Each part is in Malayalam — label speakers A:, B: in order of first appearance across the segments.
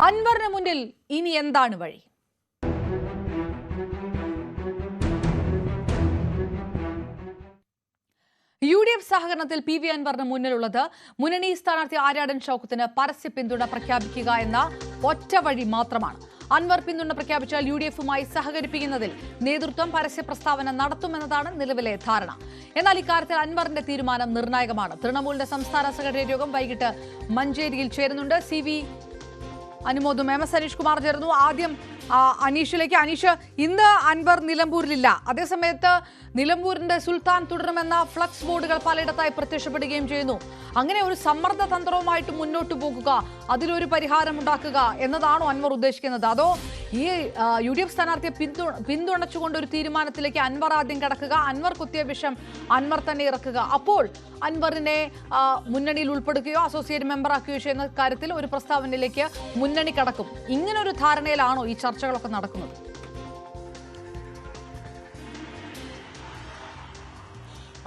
A: അൻവറിന് മുന്നിൽ ഇനി എന്താണ് വഴി? UDF സഹകരണത്തിൽ PV അൻവറിന് മുന്നിലുള്ളത് മുന്നണി സ്ഥാനാർത്ഥി ആര്യാടൻ ഷൗക്കത്തിന് പരസ്യ പിന്തുണ പ്രഖ്യാപിക്കുക എന്ന ഒറ്റ വഴി മാത്രമാണ്. അൻവർ പിന്തുണ പ്രഖ്യാപിച്ചാൽ UDFുമായി സഹകരിപ്പിക്കുന്നതിൽ നേതൃത്വം പരസ്യ പ്രസ്താവന നടത്തുമെന്നതാണ് നിലവിലെ ധാരണ. എന്നാൽ ഇക്കാര്യത്തിൽ അൻവറിന്റെ തീരുമാനം നിർണായകമാണ്. തൃണമൂലിന്റെ സംസ്ഥാന സെക്രട്ടേറിയറ്റ് യോഗം വൈകിട്ട് മഞ്ചേരിയിൽ ചേരുന്നുണ്ട്. CV അനുമോദും MS അനീഷ് കുമാർ ചേർന്നു. ആദ്യം അനീഷിലേക്ക്. അനീഷ്, ഇന്ന് അൻവർ നിലമ്പൂരിലില്ല. അതേസമയത്ത് നിലമ്പൂരിന്റെ സുൽത്താൻ തുടരുമെന്ന ഫ്ലക്സ് ബോർഡുകൾ പലയിടത്തായി പ്രത്യക്ഷപ്പെടുകയും ചെയ്യുന്നു. അങ്ങനെ ഒരു സമ്മർദ്ദ തന്ത്രവുമായിട്ട് മുന്നോട്ട് പോകുക, അതിലൊരു പരിഹാരം ഉണ്ടാക്കുക എന്നതാണോ അൻവർ ഉദ്ദേശിക്കുന്നത്? അതോ ഈ UDF സ്ഥാനാർത്ഥിയെ പിന്തുണച്ചുകൊണ്ട് ഒരു തീരുമാനത്തിലേക്ക് അൻവർ ആദ്യം കടക്കുക, അൻവർ കുത്തിയ വിഷം അൻവർ തന്നെ ഇറക്കുക, അപ്പോൾ അൻവറിനെ മുന്നണിയിൽ ഉൾപ്പെടുത്തുകയോ അസോസിയേറ്റ് മെമ്പറാക്കുകയോ ചെയ്യുന്ന കാര്യത്തിൽ ഒരു പ്രസ്താവനയിലേക്ക് മുന്നണി കടക്കും? ഇങ്ങനൊരു ധാരണയിലാണോ ഈ ചർച്ചകളൊക്കെ നടക്കുന്നത്?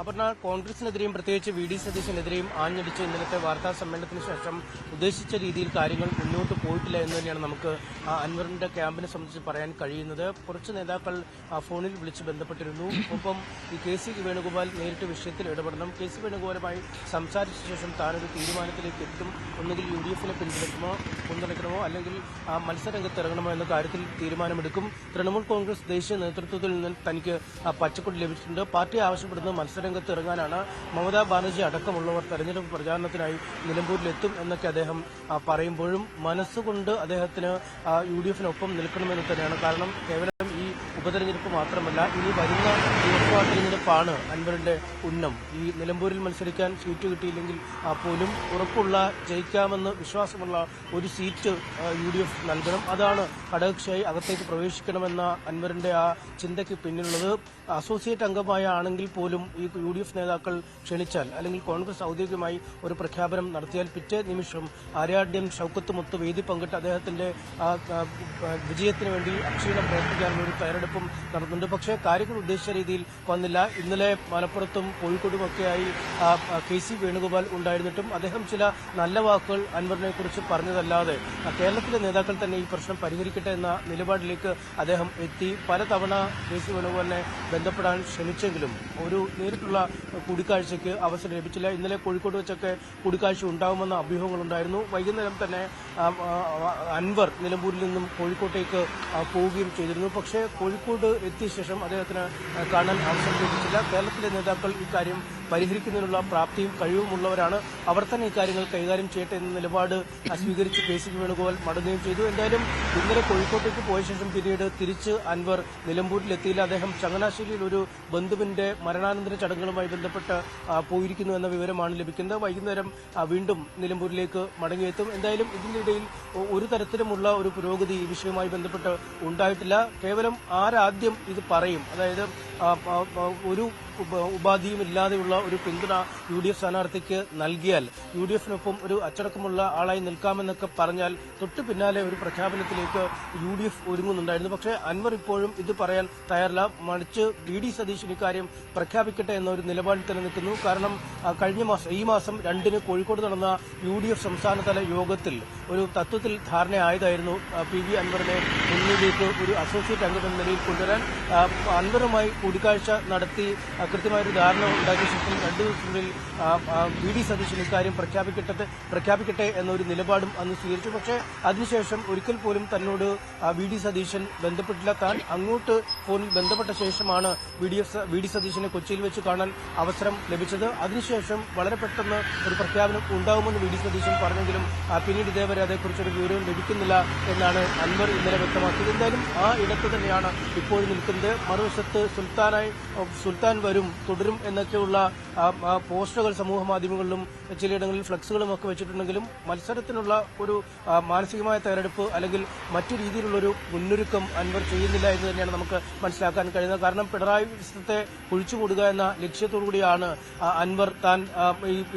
B: അപർണ, കോൺഗ്രസിനെതിരെയും പ്രത്യേകിച്ച് VD സതീശനെതിരെയും ആഞ്ഞടിച്ച് ഇന്നലത്തെ വാർത്താ സമ്മേളനത്തിന് ശേഷം ഉദ്ദേശിച്ച രീതിയിൽ കാര്യങ്ങൾ മുന്നോട്ട് പോയിട്ടില്ല എന്ന് തന്നെയാണ് നമുക്ക് അൻവറിന്റെ ക്യാമ്പിനെ സംബന്ധിച്ച് പറയാൻ കഴിയുന്നത്. കുറച്ച് നേതാക്കൾ ഫോണിൽ വിളിച്ച് ബന്ധപ്പെട്ടിരുന്നു. ഒപ്പം ഈ KC വേണുഗോപാൽ നേരിട്ട് വിഷയത്തിൽ ഇടപെടണം, KC വേണുഗോപാലുമായി സംസാരിച്ച ശേഷം താനൊരു തീരുമാനത്തിലേക്ക് എത്തും, ഒന്നുകിൽ UDFനെ പിന്തുണയ്ക്കണമോ അല്ലെങ്കിൽ മത്സരരംഗത്ത് ഇറങ്ങണമോ എന്ന കാര്യത്തിൽ തീരുമാനമെടുക്കും. തൃണമൂൽ കോൺഗ്രസ് ദേശീയ നേതൃത്വത്തിൽ നിന്ന് തനിക്ക് പച്ചക്കൊടി ലഭിച്ചിട്ടുണ്ട്. പാർട്ടി ആവശ്യപ്പെടുന്നത് മത്സരരംഗത്ത് ഇറങ്ങാനാണ്. മമതാ ബാനർജി അടക്കമുള്ളവർ തെരഞ്ഞെടുപ്പ് പ്രചാരണത്തിനായി നിലമ്പൂരിലെത്തും എന്നൊക്കെ അദ്ദേഹം പറയുമ്പോഴും മനസ്സുകൊണ്ട് അദ്ദേഹത്തിന് UDFിനൊപ്പം നിൽക്കണമെന്ന് തന്നെയാണ്. കാരണം കേവലം ഈ ഉപതെരഞ്ഞെടുപ്പ് മാത്രമല്ല, ഇനി വരുന്ന ലോക്സഭാ തെരഞ്ഞെടുപ്പാണ് അൻവറിന്റെ ഉന്നം. ഈ നിലമ്പൂരിൽ മത്സരിക്കാൻ സീറ്റ് കിട്ടിയില്ലെങ്കിൽ പോലും ഉറപ്പുള്ള, ജയിക്കാമെന്ന് വിശ്വാസമുള്ള ഒരു സീറ്റ് UDF നൽകണം. അതാണ് ഘടകകക്ഷിയായി അകത്തേക്ക് പ്രവേശിക്കണമെന്ന അൻവറിന്റെ ആ ചിന്തയ്ക്ക് പിന്നിലുള്ളത്. അസോസിയേറ്റ് അംഗമായ ആണെങ്കിൽ പോലും ഈ UDF നേതാക്കൾ ക്ഷണിച്ചാൽ അല്ലെങ്കിൽ കോൺഗ്രസ് ഔദ്യോഗികമായി ഒരു പ്രഖ്യാപനം നടത്തിയാൽ പിറ്റേ നിമിഷം ആര്യാടൻ ഷൗക്കത്തുമൊത്ത് വേദി പങ്കിട്ട് അദ്ദേഹത്തിന്റെ വിജയത്തിന് വേണ്ടി അക്ഷീണം പ്രവർത്തിക്കാനുള്ള ഒരു തയ്യാറെടുപ്പും നടത്തുന്നുണ്ട്. പക്ഷേ കാര്യങ്ങൾ ഉദ്ദേശിച്ച രീതിയിൽ വന്നില്ല. ഇന്നലെ മലപ്പുറത്തും കോഴിക്കോടുമൊക്കെയായി KC വേണുഗോപാൽ ഉണ്ടായിരുന്നിട്ടും അദ്ദേഹം ചില നല്ല വാക്കുകൾ അൻവറിനെ കുറിച്ച് പറഞ്ഞതല്ലാതെ കേരളത്തിലെ നേതാക്കൾ തന്നെ ഈ പ്രശ്നം പരിഹരിക്കട്ടെ എന്ന നിലപാടിലേക്ക് അദ്ദേഹം എത്തി. പലതവണ KC വേണുഗോപാലിനെ ബന്ധപ്പെടാൻ ശ്രമിച്ചെങ്കിലും ഒരു നേരിട്ടുള്ള കൂടിക്കാഴ്ചയ്ക്ക് അവസരം ലഭിച്ചില്ല. ഇന്നലെ കോഴിക്കോട് വെച്ചൊക്കെ കൂടിക്കാഴ്ച ഉണ്ടാകുമെന്ന അഭ്യൂഹങ്ങളുണ്ടായിരുന്നു. വൈകുന്നേരം തന്നെ അൻവർ നിലമ്പൂരിൽ നിന്നും കോഴിക്കോട്ടേക്ക് പോവുകയും ചെയ്തിരുന്നു. പക്ഷേ കോഴിക്കോട് എത്തിയ ശേഷം അദ്ദേഹത്തിന് കാണാൻ അവസരം ലഭിച്ചില്ല. കേരളത്തിലെ നേതാക്കൾ ഇക്കാര്യം പരിഹരിക്കുന്നതിനുള്ള പ്രാപ്തിയും കഴിവുമുള്ളവരാണ്. അവർ തന്നെ ഇക്കാര്യങ്ങൾ കൈകാര്യം ചെയ്യട്ടെ എന്ന നിലപാട് സ്വീകരിച്ച് KC വേണുഗോപാൽ മടങ്ങുകയും ചെയ്തു. എന്തായാലും ഇന്നലെ കോഴിക്കോട്ടേക്ക് പോയ ശേഷം പിന്നീട് തിരിച്ച് അൻവർ നിലമ്പൂരിലെത്തിയില്ല. അദ്ദേഹം ചങ്ങനാശ്ശേരിയിൽ ഒരു ബന്ധുവിന്റെ മരണാനന്തര ചടങ്ങുകളുമായി ബന്ധപ്പെട്ട് പോയിരിക്കുന്നു എന്ന വിവരമാണ് ലഭിക്കുന്നത്. വൈകുന്നേരം വീണ്ടും നിലമ്പൂരിലേക്ക് മടങ്ങിയെത്തും. എന്തായാലും ഇതിന്റെ ഇടയിൽ ഒരു തരത്തിലുമുള്ള ഒരു പുരോഗതി ഈ വിഷയവുമായി ബന്ധപ്പെട്ട് ഉണ്ടായിട്ടില്ല. കേവലം ആരാദ്യം ഇത് പറയും, അതായത് ഒരു ഉപാധിയുമില്ലാതെയുള്ള ഒരു പിന്തുണ UDF സ്ഥാനാർത്ഥിക്ക് നൽകിയാൽ UDFിനൊപ്പം ഒരു അച്ചടക്കമുള്ള ആളായി നിൽക്കാമെന്നൊക്കെ പറഞ്ഞാൽ തൊട്ടു പിന്നാലെ ഒരു പ്രഖ്യാപനത്തിലേക്ക് UDF ഒരുങ്ങുന്നുണ്ടായിരുന്നു. പക്ഷേ അൻവർ ഇപ്പോഴും ഇത് പറയാൻ തയ്യാറല്ല. മറിച്ച് VD സതീശൻ ഇക്കാര്യം പ്രഖ്യാപിക്കട്ടെ എന്ന ഒരു നിലപാടിൽ തന്നെ നിൽക്കുന്നു. കാരണം ഈ മാസം 2-ന് കോഴിക്കോട് നടന്ന UDF സംസ്ഥാനതല യോഗത്തിൽ ഒരു തത്വത്തിൽ ധാരണയായതായിരുന്നു PV അൻവറിനെ മുന്നിലേക്ക് ഒരു അസോസിയേറ്റ് അംഗം എന്ന നിലയിൽ കൊണ്ടുവരാൻ. അൻവറുമായി കൂടിക്കാഴ്ച നടത്തി കൃത്യമായൊരു ധാരണ ഉണ്ടാക്കിയ ശേഷം 2 ദിവസത്തിനുള്ളിൽ VD സതീശൻ ഇക്കാര്യം പ്രഖ്യാപിക്കട്ടെ എന്നൊരു നിലപാടും അന്ന് സ്വീകരിച്ചു. പക്ഷേ അതിനുശേഷം ഒരിക്കൽ പോലും തന്നോട് VD സതീശൻ ബന്ധപ്പെട്ടില്ല. താൻ അങ്ങോട്ട് ഫോണിൽ ബന്ധപ്പെട്ട ശേഷമാണ് VD സതീശനെ കൊച്ചിയിൽ വെച്ച് കാണാൻ അവസരം ലഭിച്ചത്. അതിനുശേഷം വളരെ പെട്ടെന്ന് ഒരു പ്രഖ്യാപനം ഉണ്ടാകുമെന്ന് VD സതീശൻ പറഞ്ഞെങ്കിലും പിന്നീട് ഇതേവരെ അതേക്കുറിച്ചൊരു വിവരവും ലഭിക്കുന്നില്ല എന്നാണ് അൻവർ ഇന്നലെ വ്യക്തമാക്കിയത്. എന്തായാലും ആ ഇടത്ത് തന്നെയാണ് ഇപ്പോഴും നിൽക്കുന്നത്. മറുവശത്ത് സുൽത്താൻ തുടരും എന്നൊക്കെയുള്ള പോസ്റ്ററുകൾ സമൂഹ മാധ്യമങ്ങളിലും ചിലയിടങ്ങളിൽ ഫ്ലക്സുകളും ഒക്കെ വെച്ചിട്ടുണ്ടെങ്കിലും മത്സരത്തിനുള്ള ഒരു മാനസികമായ തയ്യാറെടുപ്പ് അല്ലെങ്കിൽ മറ്റു രീതിയിലുള്ളൊരു മുന്നൊരുക്കം അൻവർ ചെയ്യുന്നില്ല എന്ന് തന്നെയാണ് നമുക്ക് മനസ്സിലാക്കാൻ കഴിയുന്നത്. കാരണം പിണറായി വിജയത്തെ കുഴിച്ചുമൂടുക എന്ന ലക്ഷ്യത്തോടുകൂടിയാണ് അൻവർ താൻ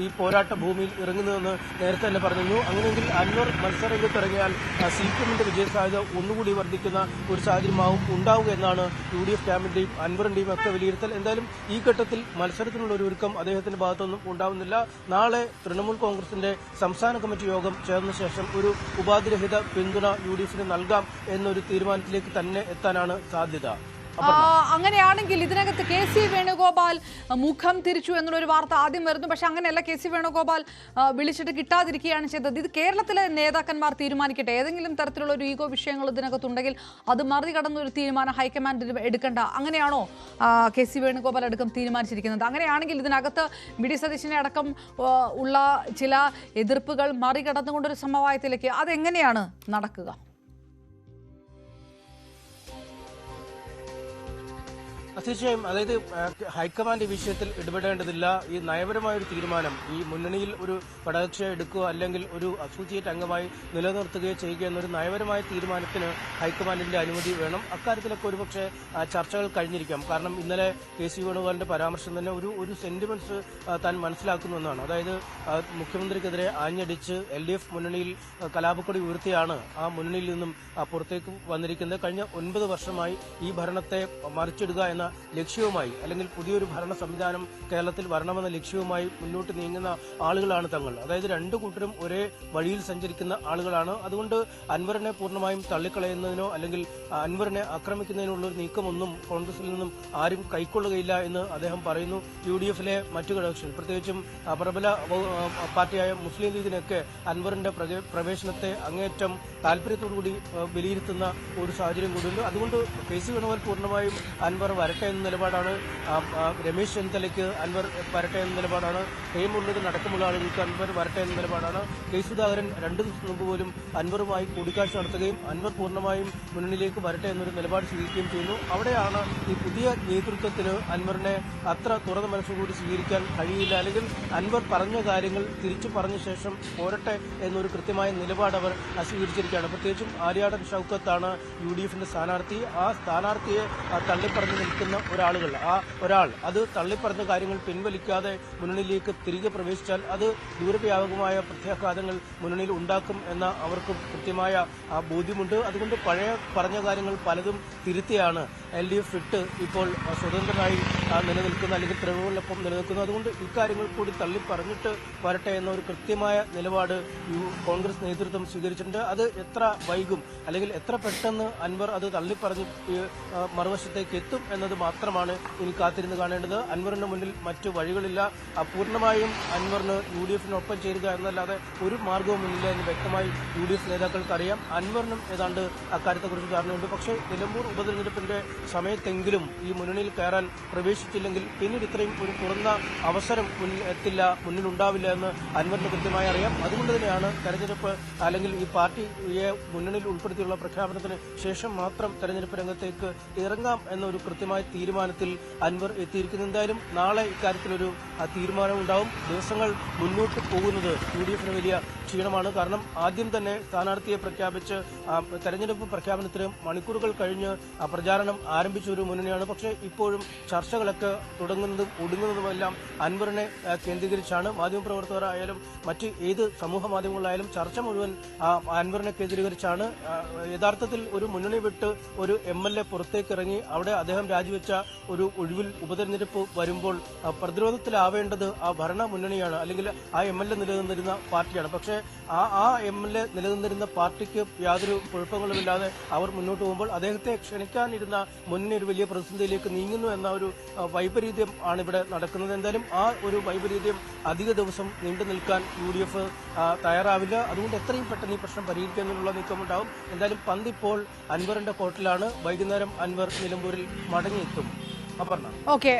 B: ഈ പോരാട്ട ഭൂമിയിൽ ഇറങ്ങുന്നതെന്ന് നേരത്തെ തന്നെ പറഞ്ഞിരുന്നു. അങ്ങനെയെങ്കിൽ അൻവർ മത്സരരംഗത്ത് ഇറങ്ങിയാൽ CPMന്റെ വിജയസാധ്യത ഒന്നുകൂടി വർദ്ധിക്കുന്ന ഒരു സാഹചര്യമാവും ഉണ്ടാവുക എന്നാണ് UDF ക്യാമ്പിന്റെയും അൻവറിന്റെയും ഒക്കെ വിലയിരുത്തൽ. എന്തായാലും ഈ ഘട്ടത്തിൽ മത്സരത്തിനുള്ള ഒരു ഒരുക്കം അദ്ദേഹത്തിന്റെ ഭാഗത്തൊന്നും ഉണ്ടാവുന്നില്ല. നാളെ തൃണമൂൽ കോൺഗ്രസിന്റെ സംസ്ഥാന കമ്മിറ്റി യോഗം ചേർന്ന ശേഷം ഒരു ഉപാധിരഹിത പിന്തുണ UDF-ന് നൽകാം എന്നൊരു തീരുമാനത്തിലേക്ക് തന്നെ എത്താനാണ് സാധ്യത.
A: അങ്ങനെയാണെങ്കിൽ ഇതിനകത്ത് KC വേണുഗോപാൽ മുഖം തിരിച്ചു എന്നുള്ളൊരു വാർത്ത ആദ്യം വരുന്നു. പക്ഷെ അങ്ങനെയല്ല, KC വേണുഗോപാൽ വിളിച്ചിട്ട് കിട്ടാതിരിക്കുകയാണ് ചെയ്തത്. ഇത് കേരളത്തിലെ നേതാക്കന്മാർ തീരുമാനിക്കട്ടെ. ഏതെങ്കിലും തരത്തിലുള്ള ഒരു ഈഗോ വിഷയങ്ങൾ ഇതിനകത്തുണ്ടെങ്കിൽ അത് മറികടന്ന ഒരു തീരുമാനം ഹൈക്കമാൻഡ് എടുക്കണ്ട. അങ്ങനെയാണോ KC വേണുഗോപാൽ അടക്കം തീരുമാനിച്ചിരിക്കുന്നത്? അങ്ങനെയാണെങ്കിൽ ഇതിനകത്ത് VD സതീശനെ അടക്കം ഉള്ള ചില എതിർപ്പുകൾ മറികടന്നുകൊണ്ടൊരു സമവായത്തിലേക്ക് അതെങ്ങനെയാണ് നടക്കുക?
B: തീർച്ചയായും, അതായത് ഹൈക്കമാൻഡ് ഈ വിഷയത്തിൽ ഇടപെടേണ്ടതില്ല. ഈ നയപരമായ ഒരു തീരുമാനം ഈ മുന്നണിയിൽ ഒരു ഘടകകക്ഷിയെ എടുക്കുകയോ അല്ലെങ്കിൽ ഒരു അസോസിയേറ്റ് അംഗമായി നിലനിർത്തുകയോ ചെയ്യുക എന്നൊരു നയപരമായ തീരുമാനത്തിന് ഹൈക്കമാൻഡിന്റെ അനുമതി വേണം. അക്കാര്യത്തിലൊക്കെ ഒരുപക്ഷെ ചർച്ചകൾ കഴിഞ്ഞിരിക്കാം. കാരണം ഇന്നലെ KC വേണുഗോപാലിന്റെ പരാമർശം തന്നെ ഒരു സെന്റിമെന്റ്സ് താൻ മനസ്സിലാക്കുന്നു എന്നാണ്. അതായത് മുഖ്യമന്ത്രിക്കെതിരെ ആഞ്ഞടിച്ച് LDF മുന്നണിയിൽ കലാപക്കൊടി ഉയർത്തിയാണ് ആ മുന്നണിയിൽ നിന്നും പുറത്തേക്ക് വന്നിരിക്കുന്നത്. കഴിഞ്ഞ 9 വർഷമായി ഈ ഭരണത്തെ മറിച്ചിടുക എന്ന ലക്ഷ്യവുമായി അല്ലെങ്കിൽ പുതിയൊരു ഭരണ സംവിധാനം കേരളത്തിൽ വരണമെന്ന ലക്ഷ്യവുമായി മുന്നോട്ട് നീങ്ങുന്ന ആളുകളാണ് തങ്ങൾ. അതായത് രണ്ടു കൂട്ടരും ഒരേ വഴിയിൽ സഞ്ചരിക്കുന്ന ആളുകളാണ്. അതുകൊണ്ട് അൻവറിനെ പൂർണ്ണമായും തള്ളിക്കളയുന്നതിനോ അല്ലെങ്കിൽ അൻവറിനെ ആക്രമിക്കുന്നതിനുള്ള ഒരു നീക്കമൊന്നും കോൺഗ്രസിൽ നിന്നും ആരും കൈക്കൊള്ളുകയില്ല എന്ന് അദ്ദേഹം പറയുന്നു. UDF-ലെ മറ്റു ഘടകകക്ഷികൾ, പ്രത്യേകിച്ചും പ്രബല പാർട്ടിയായ മുസ്ലിം ലീഗിനൊക്കെ അൻവറിന്റെ പ്രവേശനത്തെ അങ്ങേയറ്റം താല്പര്യത്തോടുകൂടി വിലയിരുത്തുന്ന ഒരു സാഹചര്യം കൂടിയുണ്ട്. അതുകൊണ്ട് KC വേണുഗോപാൽ പൂർണ്ണമായും അൻവർ വരട്ടെ എന്ന നിലപാടാണ്. രമേശ് ചെന്നിത്തലയ്ക്ക് അൻവർ വരട്ടെ എന്ന നിലപാടാണ്. മുരളീധരൻ അടക്കമുള്ള ആളുകൾക്ക് അൻവർ വരട്ടെ എന്ന നിലപാടാണ്. സുധാകരൻ 2 ദിവസം മുമ്പ് പോലും അൻവറുമായി കൂടിക്കാഴ്ച നടത്തുകയും അൻവർ പൂർണ്ണമായും മുന്നണിയിലേക്ക് വരട്ടെ എന്നൊരു നിലപാട് സ്വീകരിക്കുകയും ചെയ്യുന്നു. അവിടെയാണ് ഈ പുതിയ നേതൃത്വത്തിന് അൻവറിനെ അത്ര തുറന്ന മനസ്സോടുകൂടി സ്വീകരിക്കാൻ കഴിയില്ല. അല്ലെങ്കിൽ അൻവർ പറഞ്ഞ കാര്യങ്ങൾ തിരിച്ചു പറഞ്ഞ ശേഷം പോരട്ടെ എന്നൊരു കൃത്യമായ നിലപാട് അവർ സ്വീകരിച്ചിരിക്കുകയാണ്. പ്രത്യേകിച്ചും ആര്യാടൻ ഷൌക്കത്താണ് UDF-ന്റെ സ്ഥാനാർത്ഥി. ആ സ്ഥാനാർത്ഥിയെ തള്ളിപ്പറഞ്ഞു നിൽക്കുന്ന ഒരാൾ അത് തള്ളിപ്പറഞ്ഞ കാര്യങ്ങൾ പിൻവലിക്കാതെ മുന്നണിയിലേക്ക് തിരികെ പ്രവേശിച്ചാൽ അത് ദൂരവ്യാപകമായ പ്രത്യാഘാതങ്ങൾ മുന്നണിയിൽ ഉണ്ടാക്കും എന്ന അവർക്ക് കൃത്യമായ ബോധ്യമുണ്ട്. അതുകൊണ്ട് പഴയ പറഞ്ഞ കാര്യങ്ങൾ പലതും തിരുത്തിയാണ് LDF വിട്ട് ഇപ്പോൾ സ്വതന്ത്രനായി നിലനിൽക്കുന്ന അല്ലെങ്കിൽ തൃണമൂലിനൊപ്പം നിലനിൽക്കുന്നു. അതുകൊണ്ട് ഇക്കാര്യങ്ങൾ കൂടി തള്ളിപ്പറഞ്ഞിട്ട് വരട്ടെ എന്ന ഒരു കൃത്യമായ നിലപാട് കോൺഗ്രസ് നേതൃത്വം സ്വീകരിച്ചിട്ടുണ്ട്. അത് എത്ര വൈകും അല്ലെങ്കിൽ എത്ര പെട്ടെന്ന് അൻവർ അത് തള്ളിപ്പറഞ്ഞ് മറുവശത്തേക്ക് എത്തും എന്നത് മാത്രമാണ് ഇനി കാത്തിരുന്ന് കാണേണ്ടത്. അൻവറിന് മുന്നിൽ മറ്റു വഴികളില്ല. പൂർണ്ണമായും അൻവറിന് UDF-നൊപ്പം ചേരുക എന്നല്ലാതെ ഒരു മാർഗവും ഇല്ല എന്ന് വ്യക്തമായി UDF നേതാക്കൾക്ക് അറിയാം. അൻവറിനും ഏതാണ്ട് അക്കാര്യത്തെക്കുറിച്ച് ധാരണയുണ്ട്. പക്ഷേ നിലമ്പൂർ ഉപതെരഞ്ഞെടുപ്പിന്റെ സമയത്തെങ്കിലും ഈ മുന്നണിയിൽ കയറാൻ പ്രവേശിച്ചില്ലെങ്കിൽ പിന്നീട് ഇത്രയും ഒരു തുറന്ന അവസരം മുന്നിലുണ്ടാവില്ല എന്ന് അൻവറിന് കൃത്യമായി അറിയാം. അതുകൊണ്ട് തന്നെയാണ് തെരഞ്ഞെടുപ്പ് അല്ലെങ്കിൽ ഈ പാർട്ടിയെ മുന്നണിയിൽ ഉൾപ്പെടുത്തിയുള്ള പ്രഖ്യാപനത്തിന് ശേഷം മാത്രം തെരഞ്ഞെടുപ്പ് രംഗത്തേക്ക് ഇറങ്ങാം എന്നൊരു കൃത്യമായ തീരുമാനത്തിൽ അൻവർ എത്തിയിരിക്കുന്നു. എന്തായാലും നാളെ ഇക്കാര്യത്തിലൊരു തീരുമാനമുണ്ടാവും. ദിവസങ്ങൾ മുന്നോട്ട് പോകുന്നത് UDF-ന് വലിയ ക്ഷീണമാണ്. കാരണം ആദ്യം തന്നെ സ്ഥാനാർത്ഥിയെ പ്രഖ്യാപിച്ച് തെരഞ്ഞെടുപ്പ് പ്രഖ്യാപനത്തിന് മണിക്കൂറുകൾ കഴിഞ്ഞ് പ്രചാരണം ആരംഭിച്ച ഒരു മുന്നണിയാണ്. പക്ഷേ ഇപ്പോഴും ചർച്ചകളൊക്കെ തുടങ്ങുന്നതും ഒടുങ്ങുന്നതുമെല്ലാം അൻവറിനെ കേന്ദ്രീകരിച്ചാണ്. മാധ്യമപ്രവർത്തകരായാലും മറ്റ് ഏത് സമൂഹ മാധ്യമങ്ങളായാലും ചർച്ച മുഴുവൻ അൻവറിനെ കേന്ദ്രീകരിച്ചാണ്. യഥാർത്ഥത്തിൽ ഒരു മുന്നണി വിട്ട് ഒരു MLA പുറത്തേക്ക് ഇറങ്ങി അവിടെ അദ്ദേഹം രാജിവെച്ച ഒരു ഒഴിവിൽ ഉപതെരഞ്ഞെടുപ്പ് വരുമ്പോൾ പ്രതിരോധത്തിലാവേണ്ടത് ആ ഭരണ മുന്നണിയാണ് അല്ലെങ്കിൽ ആ MLA നിലനിന്നിരുന്ന പാർട്ടിയാണ്. പക്ഷേ ആ MLA നിലനിന്നിരുന്ന പാർട്ടിക്ക് യാതൊരു കുഴപ്പങ്ങളുമില്ലാതെ അവർ മുന്നോട്ട് പോകുമ്പോൾ അദ്ദേഹത്തെ ക്ഷണിക്കാനിരുന്ന മുന്നണി ഒരു വലിയ പ്രതിസന്ധിയിലേക്ക് നീങ്ങുന്നു എന്ന ഒരു വൈപരീത്യം ആണ് ഇവിടെ നടക്കുന്നത്. എന്തായാലും ആ ഒരു വൈപരീത്യം അധിക ദിവസം നീണ്ടു നിൽക്കാൻ UDF തയ്യാറാവില്ല. അതുകൊണ്ട് എത്രയും പെട്ടെന്ന് ഈ പ്രശ്നം പരിഹരിക്കുന്നതിനുള്ള നീക്കമുണ്ടാവും. എന്തായാലും പന്തിപ്പോൾ അൻവറിന്റെ കോർട്ടിലാണ്. വൈകുന്നേരം അൻവർ നിലമ്പൂരിൽ മടങ്ങിയെത്തും. അപർണ.
A: ഓക്കെ.